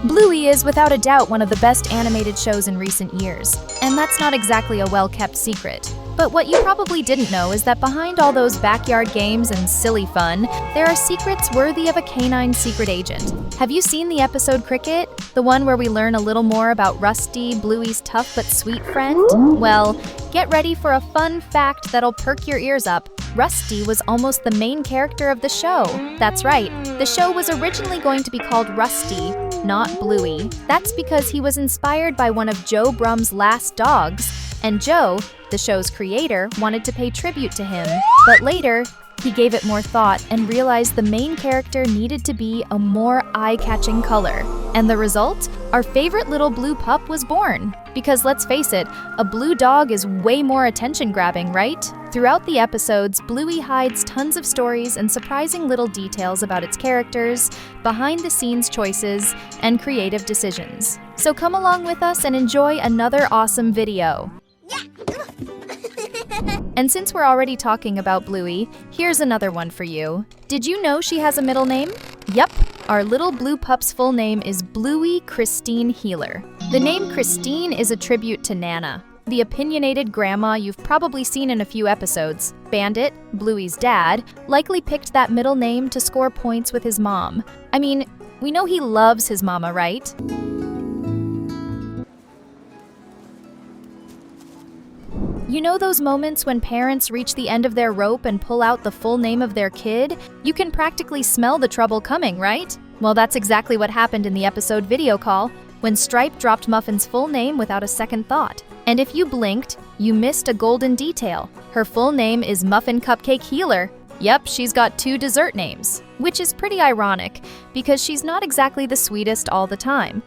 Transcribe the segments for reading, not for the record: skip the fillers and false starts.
Bluey is without a doubt one of the best animated shows in recent years, and that's not exactly a well-kept secret. But what you probably didn't know is that behind all those backyard games and silly fun, there are secrets worthy of a canine secret agent. Have you seen the episode Cricket? The one where we learn a little more about Rusty, Bluey's tough but sweet friend? Well, get ready for a fun fact that'll perk your ears up. Rusty was almost the main character of the show. That's right, the show was originally going to be called Rusty, not Bluey. That's because he was inspired by one of Joe Brum's last dogs, and Joe, the show's creator, wanted to pay tribute to him. But later, he gave it more thought and realized the main character needed to be a more eye-catching color. And the result? Our favorite little blue pup was born. Because let's face it, a blue dog is way more attention-grabbing, right? Throughout the episodes, Bluey hides tons of stories and surprising little details about its characters, behind-the-scenes choices, and creative decisions. So come along with us and enjoy another awesome video. And since we're already talking about Bluey, here's another one for you. Did you know she has a middle name? Yup, our little blue pup's full name is Bluey Christine Healer. The name Christine is a tribute to Nana, the opinionated grandma you've probably seen in a few episodes. Bandit, Bluey's dad, likely picked that middle name to score points with his mom. I mean, we know he loves his mama, right? You know those moments when parents reach the end of their rope and pull out the full name of their kid? You can practically smell the trouble coming, right? Well, that's exactly what happened in the episode Video Call, when Stripe dropped Muffin's full name without a second thought. And if you blinked, you missed a golden detail. Her full name is Muffin Cupcake Healer. Yep, she's got 2 dessert names, which is pretty ironic, because she's not exactly the sweetest all the time.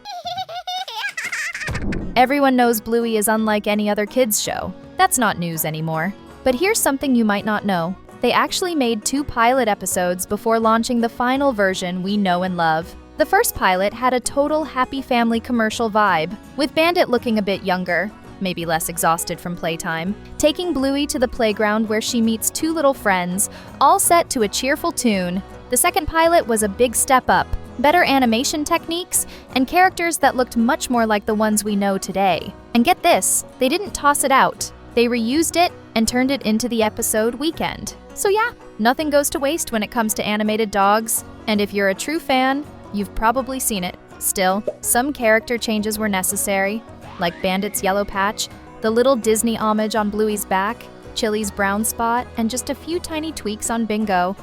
Everyone knows Bluey is unlike any other kids' show. That's not news anymore. But here's something you might not know. They actually made 2 pilot episodes before launching the final version we know and love. The first pilot had a total happy family commercial vibe, with Bandit looking a bit younger, maybe less exhausted from playtime, taking Bluey to the playground where she meets 2 little friends, all set to a cheerful tune. The second pilot was a big step up, better animation techniques, and characters that looked much more like the ones we know today. And get this, they didn't toss it out. They reused it and turned it into the episode Weekend. So yeah, nothing goes to waste when it comes to animated dogs. And if you're a true fan, you've probably seen it. Still, some character changes were necessary, like Bandit's yellow patch, the little Disney homage on Bluey's back, Chile's brown spot, and just a few tiny tweaks on Bingo.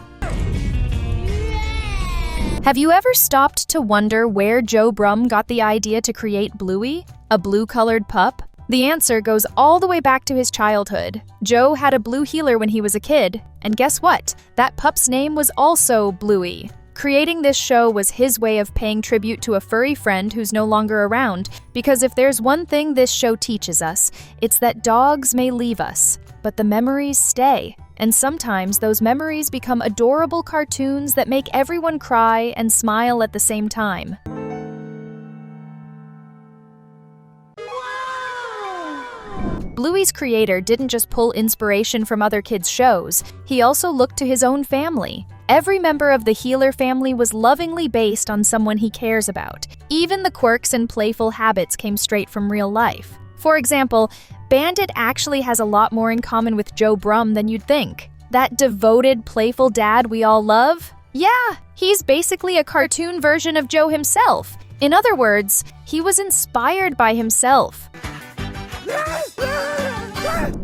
Have you ever stopped to wonder where Joe Brum got the idea to create Bluey, a blue-colored pup? The answer goes all the way back to his childhood. Joe had a blue healer when he was a kid, and guess what? That pup's name was also Bluey. Creating this show was his way of paying tribute to a furry friend who's no longer around, because if there's one thing this show teaches us, it's that dogs may leave us, but the memories stay. And sometimes those memories become adorable cartoons that make everyone cry and smile at the same time. Bluey's creator didn't just pull inspiration from other kids' shows, he also looked to his own family. Every member of the Healer family was lovingly based on someone he cares about. Even the quirks and playful habits came straight from real life. For example, Bandit actually has a lot more in common with Joe Brum than you'd think. That devoted, playful dad we all love? Yeah, he's basically a cartoon version of Joe himself. In other words, he was inspired by himself.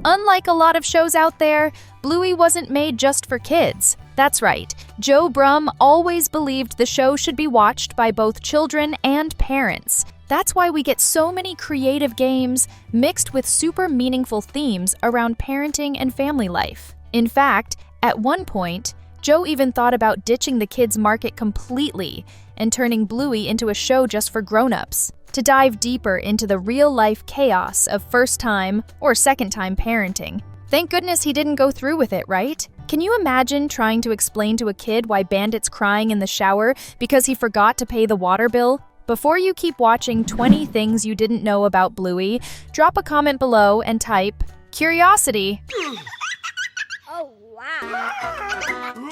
Unlike a lot of shows out there, Bluey wasn't made just for kids. That's right, Joe Brum always believed the show should be watched by both children and parents. That's why we get so many creative games mixed with super meaningful themes around parenting and family life. In fact, at one point, Joe even thought about ditching the kids' market completely and turning Bluey into a show just for grown-ups, to dive deeper into the real-life chaos of first-time or second-time parenting. Thank goodness he didn't go through with it, right? Can you imagine trying to explain to a kid why Bandit's crying in the shower because he forgot to pay the water bill? Before you keep watching 20 things you didn't know about Bluey, drop a comment below and type, "Curiosity." Oh, wow.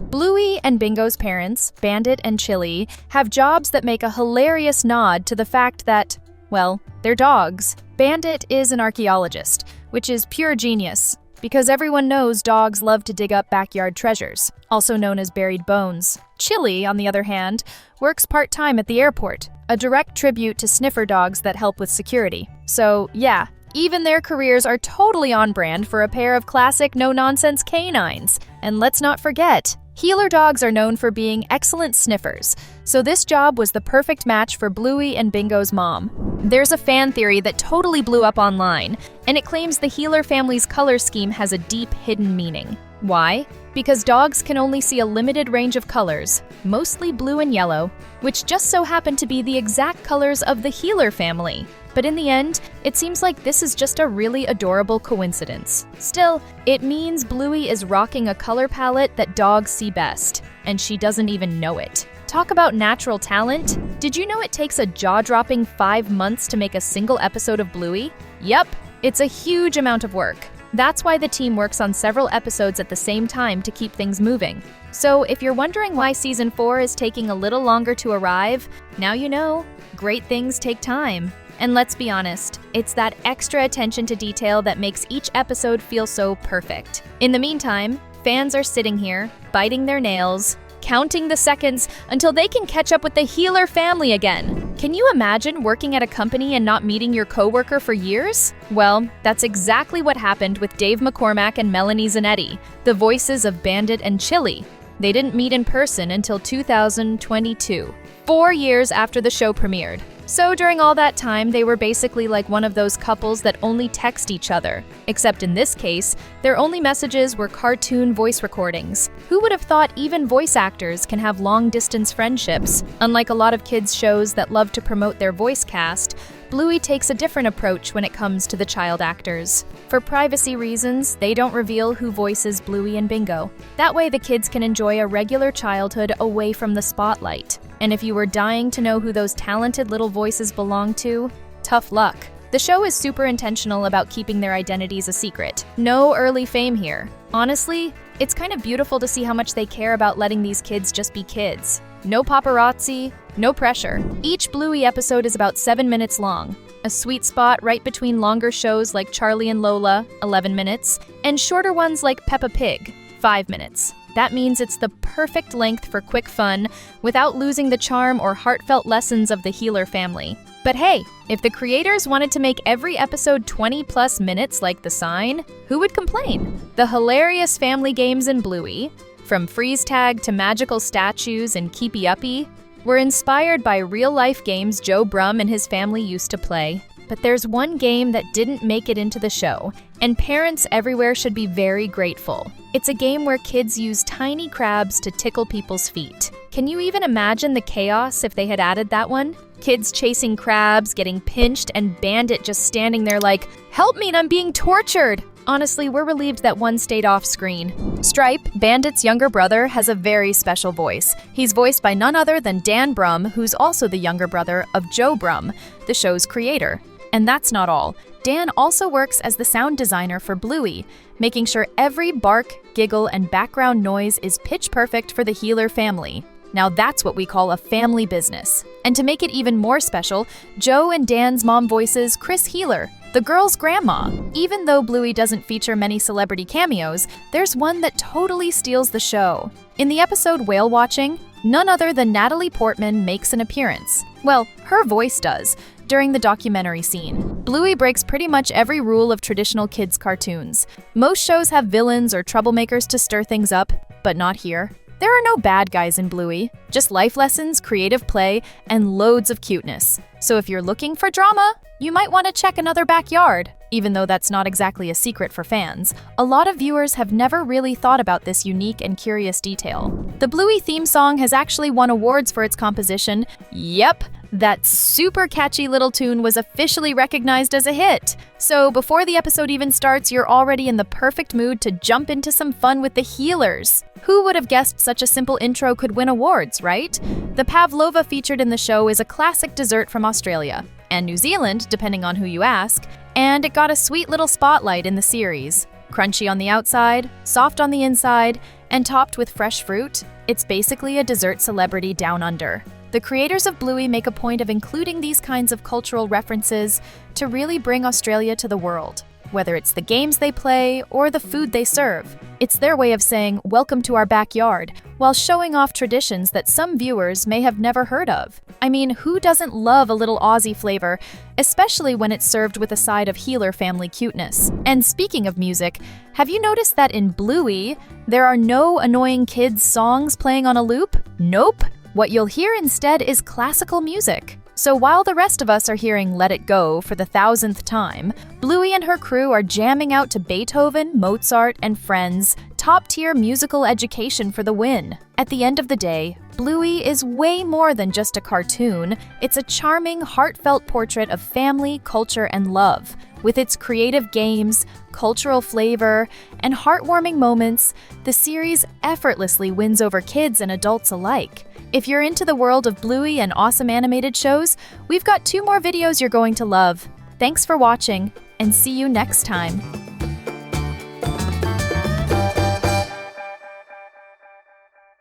Bluey and Bingo's parents, Bandit and Chile, have jobs that make a hilarious nod to the fact that, well, they're dogs. Bandit is an archaeologist, which is pure genius, because everyone knows dogs love to dig up backyard treasures, also known as buried bones. Chile, on the other hand, works part-time at the airport, a direct tribute to sniffer dogs that help with security. So, yeah, even their careers are totally on brand for a pair of classic no-nonsense canines. And let's not forget, heeler dogs are known for being excellent sniffers, so this job was the perfect match for Bluey and Bingo's mom. There's a fan theory that totally blew up online, and it claims the heeler family's color scheme has a deep hidden meaning. Why? Because dogs can only see a limited range of colors, mostly blue and yellow, which just so happen to be the exact colors of the heeler family. But in the end, it seems like this is just a really adorable coincidence. Still, it means Bluey is rocking a color palette that dogs see best, and she doesn't even know it. Talk about natural talent. Did you know it takes a jaw-dropping 5 months to make a single episode of Bluey? Yep, it's a huge amount of work. That's why the team works on several episodes at the same time to keep things moving. So if you're wondering why Season 4 is taking a little longer to arrive, now you know. Great things take time. And let's be honest, it's that extra attention to detail that makes each episode feel so perfect. In the meantime, fans are sitting here, biting their nails, counting the seconds until they can catch up with the heeler family again. Can you imagine working at a company and not meeting your coworker for years? Well, that's exactly what happened with Dave McCormack and Melanie Zanetti, the voices of Bandit and Chile. They didn't meet in person until 2022, 4 years after the show premiered. So during all that time, they were basically like one of those couples that only text each other. Except in this case, their only messages were cartoon voice recordings. Who would have thought even voice actors can have long-distance friendships? Unlike a lot of kids' shows that love to promote their voice cast, Bluey takes a different approach when it comes to the child actors. For privacy reasons, they don't reveal who voices Bluey and Bingo. That way the kids can enjoy a regular childhood away from the spotlight. And if you were dying to know who those talented little voices belong to, tough luck. The show is super intentional about keeping their identities a secret. No early fame here. Honestly, it's kind of beautiful to see how much they care about letting these kids just be kids. No paparazzi, no pressure. Each Bluey episode is about 7 minutes long, a sweet spot right between longer shows like Charlie and Lola, 11 minutes, and shorter ones like Peppa Pig, 5 minutes. That means it's the perfect length for quick fun without losing the charm or heartfelt lessons of the heeler family. But hey, if the creators wanted to make every episode 20+ minutes like The Sign, who would complain? The hilarious family games in Bluey, from freeze tag to magical statues and keepy uppy, were inspired by real-life games Joe Brum and his family used to play. But there's one game that didn't make it into the show, and parents everywhere should be very grateful. It's a game where kids use tiny crabs to tickle people's feet. Can you even imagine the chaos if they had added that one? Kids chasing crabs, getting pinched, and Bandit just standing there like, "Help me, I'm being tortured!" Honestly, we're relieved that one stayed off screen. Stripe, Bandit's younger brother, has a very special voice. He's voiced by none other than Dan Brum, who's also the younger brother of Joe Brum, the show's creator. And that's not all. Dan also works as the sound designer for Bluey, making sure every bark, giggle, and background noise is pitch perfect for the heeler family. Now that's what we call a family business. And to make it even more special, Joe and Dan's mom voices Chris Heeler, the girl's grandma. Even though Bluey doesn't feature many celebrity cameos, there's one that totally steals the show. In the episode Whale Watching, none other than Natalie Portman makes an appearance. Well, her voice does, during the documentary scene. Bluey breaks pretty much every rule of traditional kids' cartoons. Most shows have villains or troublemakers to stir things up, but not here. There are no bad guys in Bluey, just life lessons, creative play, and loads of cuteness. So if you're looking for drama, you might want to check Another Backyard. Even though that's not exactly a secret for fans, a lot of viewers have never really thought about this unique and curious detail. The Bluey theme song has actually won awards for its composition. Yep, that super catchy little tune was officially recognized as a hit. So before the episode even starts, you're already in the perfect mood to jump into some fun with the heelers. Who would have guessed such a simple intro could win awards, right? The pavlova featured in the show is a classic dessert from Australia and New Zealand, depending on who you ask, and it got a sweet little spotlight in the series. Crunchy on the outside, soft on the inside, and topped with fresh fruit, it's basically a dessert celebrity down under. The creators of Bluey make a point of including these kinds of cultural references to really bring Australia to the world. Whether it's the games they play or the food they serve, it's their way of saying, "Welcome to our backyard," while showing off traditions that some viewers may have never heard of. I mean, who doesn't love a little Aussie flavor, especially when it's served with a side of Healer family cuteness? And speaking of music, have you noticed that in Bluey, there are no annoying kids' songs playing on a loop? Nope! What you'll hear instead is classical music. So while the rest of us are hearing Let It Go for the 1000th time, Bluey and her crew are jamming out to Beethoven, Mozart, and Friends, top-tier musical education for the win. At the end of the day, Bluey is way more than just a cartoon. It's a charming, heartfelt portrait of family, culture, and love. With its creative games, cultural flavor, and heartwarming moments, the series effortlessly wins over kids and adults alike. If you're into the world of Bluey and awesome animated shows, we've got 2 more videos you're going to love. Thanks for watching, and see you next time.